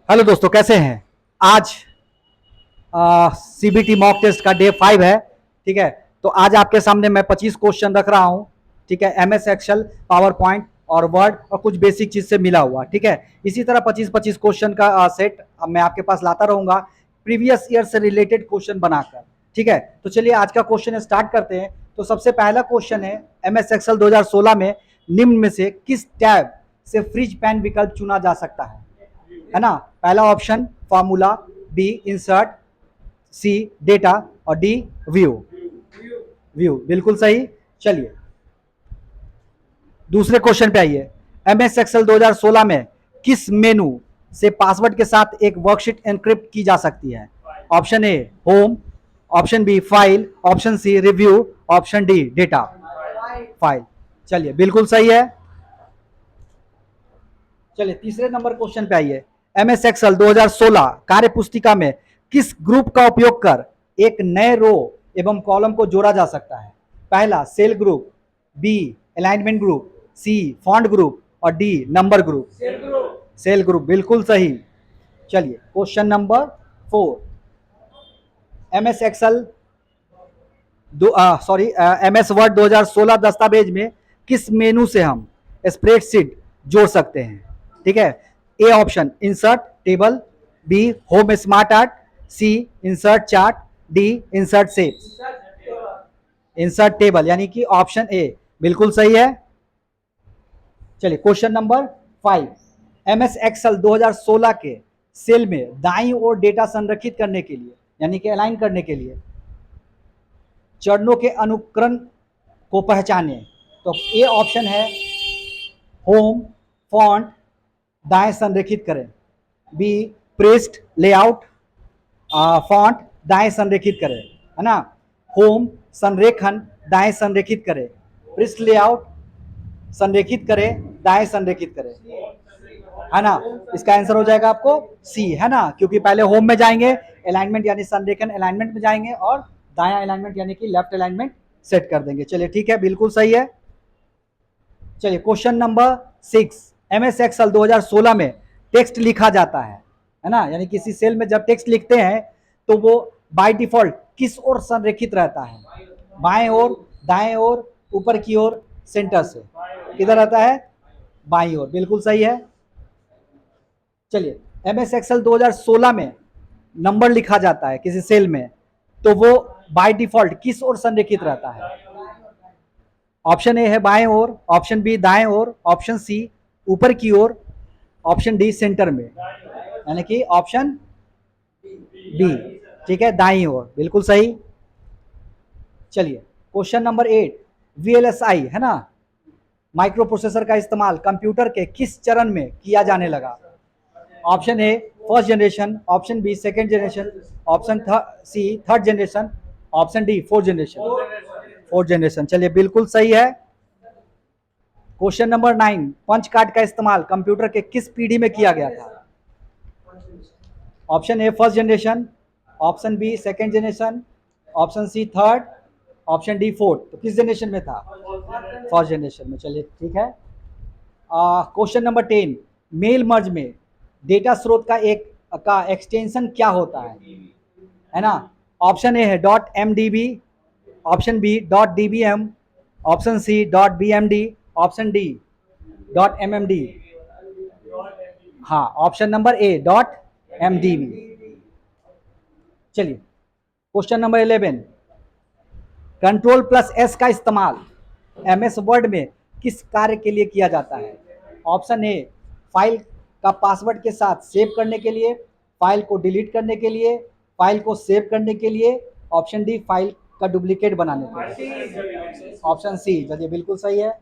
Hello दोस्तों, कैसे हैं? आज सीबीटी मॉक टेस्ट का डे 5 है। ठीक है, तो आज आपके सामने मैं 25 क्वेश्चन रख रहा हूं। ठीक है, एमएस एक्सेल, पावर पॉइंट और वर्ड और कुछ बेसिक चीज से मिला हुआ। ठीक है, इसी तरह 25-25 क्वेश्चन का सेट मैं आपके पास लाता रहूंगा, प्रीवियस ईयर से रिलेटेड क्वेश्चन बनाकर। ठीक है, तो चलिए आज का क्वेश्चन स्टार्ट करते हैं। तो सबसे पहला क्वेश्चन है, एमएस एक्सेल 2016 में निम्न में से किस टैब से फ्रिज पैन विकल्प चुना जा सकता है ना? पहला ऑप्शन फॉर्मूला, बी इंसर्ट, सी डेटा और डी व्यू। व्यू बिल्कुल सही। चलिए दूसरे क्वेश्चन पे आइए। एमएस एक्सेल 2016 में किस मेनू से पासवर्ड के साथ एक वर्कशीट एनक्रिप्ट की जा सकती है? Option A home, option B file, option C review, option D data. File. चलिए बिल्कुल सही है। चलिए तीसरे नंबर क्वेश्चन पे आइए। एमएस एक्सेल 2016 कार्य पुस्तिका में किस ग्रुप का उपयोग कर एक नए रो एवं कॉलम को जोड़ा जा सकता है? पहला cell group, B alignment group, C font group और D number group. Cell group बिल्कुल सही। चलिए question number 4। MS Excel MS Word 2016 दस्तावेज में किस मेनू से हम स्प्रेडशीट जोड़ सकते हैं? ठीक है, A option insert table, B home smart art, C insert chart, D insert shapes. Insert table यानी कि ऑप्शन ए बिल्कुल सही है। चलिए क्वेश्चन नंबर 5। एमएस एक्सेल 2016 के सेल में दाईं ओर डेटा संरक्षित करने के लिए यानी कि अलाइन करने के लिए चरणों के अनुक्रम को पहचाने। तो ए ऑप्शन है होम फॉन्ट दाएं संरेखित करें, बी प्रेस्ट लेआउट फॉन्ट दाएं संरेखित करें, है ना? होम संरेखन दाएं संरेखित करें, प्रेस्ट लेआउट संरेखित करें, दाएं संरेखित करें, है ना? इसका आंसर हो जाएगा आपको सी, है ना? क्योंकि पहले होम में जाएंगे, अलाइनमेंट यानी संरेखन अलाइनमेंट में जाएंगे और दाया अलाइनमेंट यानी कि लेफ्ट अलाइनमेंट सेट कर देंगे। चलिए ठीक है, बिल्कुल सही है। चलिए क्वेश्चन नंबर 6। एमएस एक्सेल 2016 में टेक्स्ट लिखा जाता है ना? यानी किसी सेल में जब टेक्स्ट लिखते हैं तो वो बाय डिफॉल्ट किस ओर संरेखित रहता है? बाएं ओर, दाएं ओर, ऊपर की ओर, सेंटर से? किधर रहता है? बाईं ओर। बिल्कुल सही है। चलिए एमएस एक्सेल 2016 में नंबर लिखा जाता है किसी सेल में तो वो बाय डिफॉल्ट किस ओर संरेखित रहता है? ऑप्शन ए है बाएं ओर, ऑप्शन बी दाएं ओर, ऑप्शन सी ऊपर की ओर, ऑप्शन डी सेंटर में, यानी कि ऑप्शन बी। ठीक है, दाईं ओर। बिल्कुल सही। चलिए क्वेश्चन नंबर 8। वीएलएसआई है ना, माइक्रो प्रोसेसर का इस्तेमाल कंप्यूटर के किस चरण में किया जाने लगा? Option A first generation, option B second generation, option C third generation, option D fourth generation. Fourth generation. चलिए बिल्कुल सही है। Question number 9। पंच कार्ड का इस्तेमाल कंप्यूटर के किस पीढ़ी में किया गया था? Option A first generation, option B second generation, option C third, option D fourth. तो किस जनरेशन में था? फर्स्ट जनरेशन में। चलिए ठीक है। Question number 10। मेल मर्ज में डेटा स्रोत का एक्सटेंशन क्या होता है ना? ऑप्शन ए है dot MDB, option B dot DBM, option C dot BMD, option D dot MMD. हाँ, option number A dot MDB. चलिए question number 11। Control plus S का इस्तेमाल एमएस वर्ड में किस कार्य के लिए किया जाता है? ऑप्शन ए फाइल का पासवर्ड के साथ सेव करने के लिए, फाइल को डिलीट करने के लिए, फाइल को सेव करने के लिए, ऑप्शन डी फाइल का डुप्लीकेट बनाने के लिए। Option C. चलिए बिल्कुल सही है।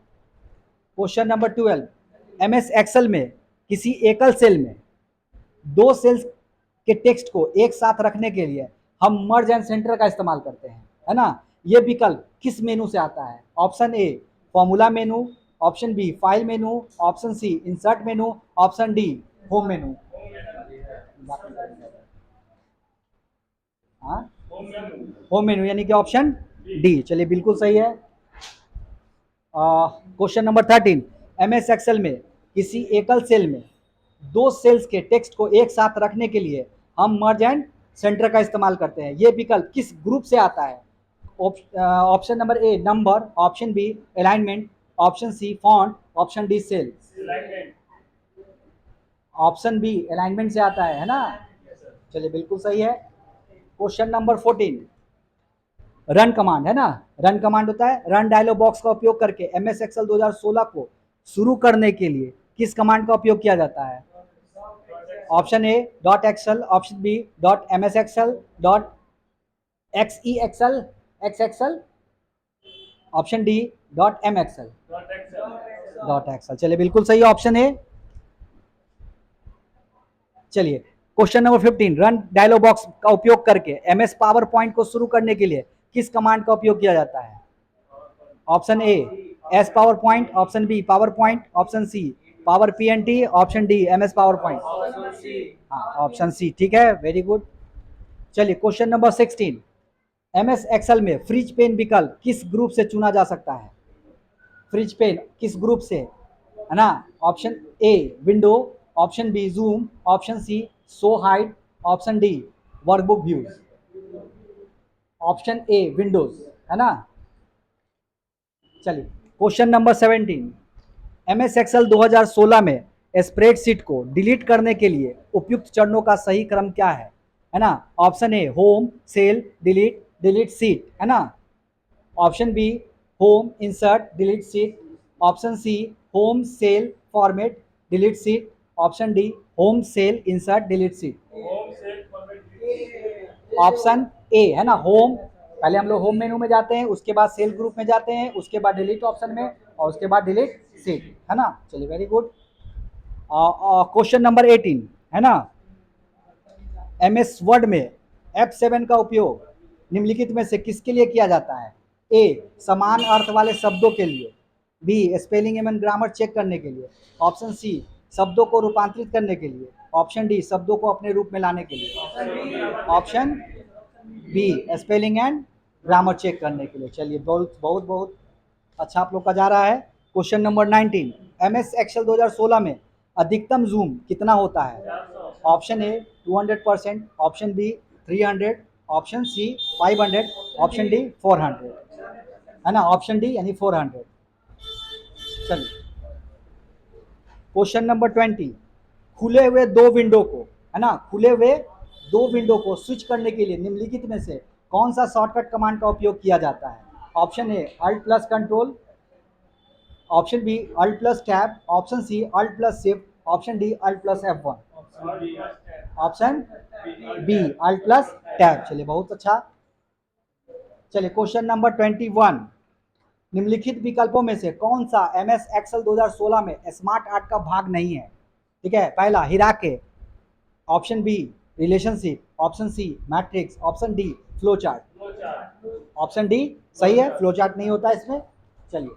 Question number 12। एमएस एक्सेल में किसी एकल सेल में दो सेल्स के टेक्स्ट को एक साथ रखने के लिए हम मर्ज एंड सेंटर का इस्तेमाल करते हैं, है ना? ये विकल्प किस मेनू से आता है? Option A formula menu, option B file menu, option C insert menu, option D home menu. हाँ, होम मेनू यानी कि ऑप्शन डी। चलिए बिल्कुल सही है। Question number 13। एमएस एक्सेल में किसी एकल सेल में दो सेल्स के टेक्स्ट को एक साथ रखने के लिए हम मर्ज एंड सेंटर का इस्तेमाल करते हैं। ये विकल्प किस ग्रुप से आता है? Option number A number, option B alignment, option C font, option D cell. Option B alignment से आता है ना? चलिए बिल्कुल सही है। क्वेश्चन नंबर 14, रन कमांड है ना, रन कमांड होता है। रन डायलॉग बॉक्स का उपयोग करके एमएस एक्सेल 2016 को शुरू करने के लिए किस कमांड का उपयोग किया जाता है? Option A dot Excel, option B dot M S Excel, dot X E Excel, X Excel, option D dot M Excel, dot Excel. चलिए बिल्कुल सही ऑप्शन है। चलिए question number 15, run dialog box का उपयोग करके एमएस पावर पॉइंट को शुरू करने के लिए किस कमांड का उपयोग किया जाता है? Option A S PowerPoint, option B PowerPoint, option C power PNT, option D MS PowerPoint. हाँ ऑप्शन सी ठीक है, वेरी गुड। चलिए क्वेश्चन नंबर 16, एमएस एक्सेल में फ्रीज पेन विकल्प किस ग्रुप से चुना जा सकता है? फ्रीज पेन किस ग्रुप से, है ना? Option A window, option B zoom, option C show hide, option D workbook views. Option A windows, है ना? चलिए क्वेश्चन नंबर 17, एमएस एक्सेल 2016 में स्प्रेडशीट को डिलीट करने के लिए उपयुक्त चरणों का सही क्रम क्या है ना? Option A home, cell, delete, delete sheet, है ना? Option B home, insert, delete sheet, option C home, cell, format, delete sheet, option D home, cell, insert, delete sheet. Option A है ना, होम। पहले हम लोग होम मेनू में जाते हैं, उसके बाद सेल ग्रुप में जाते हैं, उसके बाद डिलीट ऑप्शन में, और उसके बाद डिलीट सीट, है ना? चलिए वेरी गुड। क्वेश्चन नंबर 18 है ना, एमएस वर्ड में F7 का उपयोग निम्नलिखित में से किसके लिए किया जाता है? ए समान अर्थ वाले शब्दों के लिए, बी स्पेलिंग एवं ग्रामर चेक करने के लिए, ऑप्शन सी शब्दों को रूपांतरित करने के लिए, ऑप्शन डी शब्दों को अपने रूप में लाने के लिए, option B spelling and grammar check करने के लिए। चलिए बहुत बहुत बहुत अच्छा आप लोग का जा रहा है। क्वेश्चन नंबर 19, एमएस एक्सेल 2016 में अधिकतम जूम कितना होता है? Option A 200%, option B 300, option C 500, option D 400, है ना? ऑप्शन डी यानी 400। चलिए क्वेश्चन नंबर 20, खुले हुए दो विंडो को, है ना, खुले हुए दो विंडो को स्विच करने के लिए निम्नलिखित में से कौन सा शॉर्टकट कमांड का उपयोग किया जाता है? Option A alt plus control, option B alt plus tab, option C alt plus shift, option D alt plus F1, option B alt plus tab. चलिए बहुत अच्छा। चलिए क्वेश्चन नंबर 21, निम्नलिखित विकल्पों में से कौन सा एमएस एक्सेल 2016 में स्मार्ट आर्ट का भाग नहीं है? ठीक है, पहला hierarchy, option B relationship, option C matrix, option D flow chart. Option D सही है, फ्लो चार्ट नहीं होता इसमें। चलिए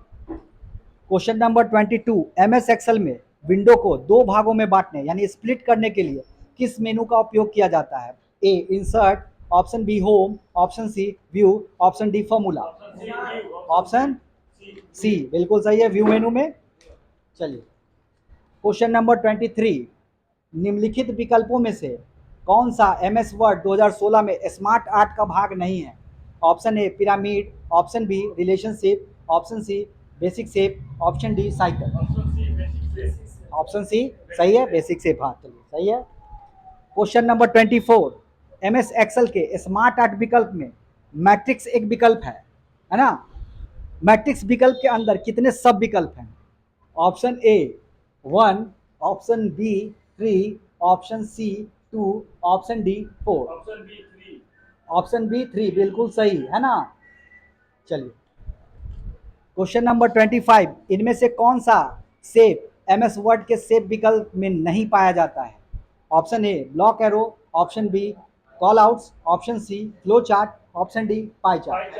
क्वेश्चन नंबर 22, एमएस एक्सेल में विंडो को दो भागों में बांटने यानी स्प्लिट करने के लिए किस मेनू का उपयोग किया जाता है? A insert, option B home, option C view, option D formula. Option C बिल्कुल सही है, व्यू मेनू में। चलिए क्वेश्चन नंबर 23, निम्नलिखित विकल्पों में से कौन सा एमएस वर्ड 2016 में स्मार्ट आर्ट का भाग नहीं है? Option A pyramid, option B relationship, option C basic shape, option D cycle. Option C सही है, बेसिक शेप। हाँ चलिए सही है। क्वेश्चन नंबर 24, एमएस एक्सेल के स्मार्ट आर्ट विकल्प में मैट्रिक्स एक विकल्प है ना? मैट्रिक्स विकल्प के अंदर कितने सब विकल्प हैं? Option A 1, option B 3, option C 2, option D 4। Option B 3 बिल्कुल सही है ना? चलिए क्वेश्चन नंबर 25, इनमें से कौन सा शेप एमएस वर्ड के शेप विकल्प में नहीं पाया जाता है? Option A block arrow, option B callouts, option C flow chart, option D pie chart,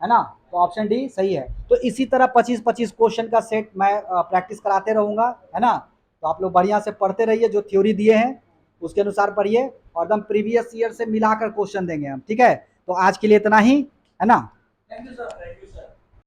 है ना? तो ऑप्शन डी सही है। तो इसी तरह 25-25 क्वेश्चन का सेट मैं प्रैक्टिस कराते रहूँगा, है ना? तो आप लोग बढ़िया से पढ़ते रहिए, जो थ्योरी दिए हैं उसके अनुसार पढ़िए, और एकदम प्रीवियस ईयर से मिलाकर क्वेश्चन देंगे हम, ठीक है? तो आज के लिए इतना ही, है ना? Thank you sir.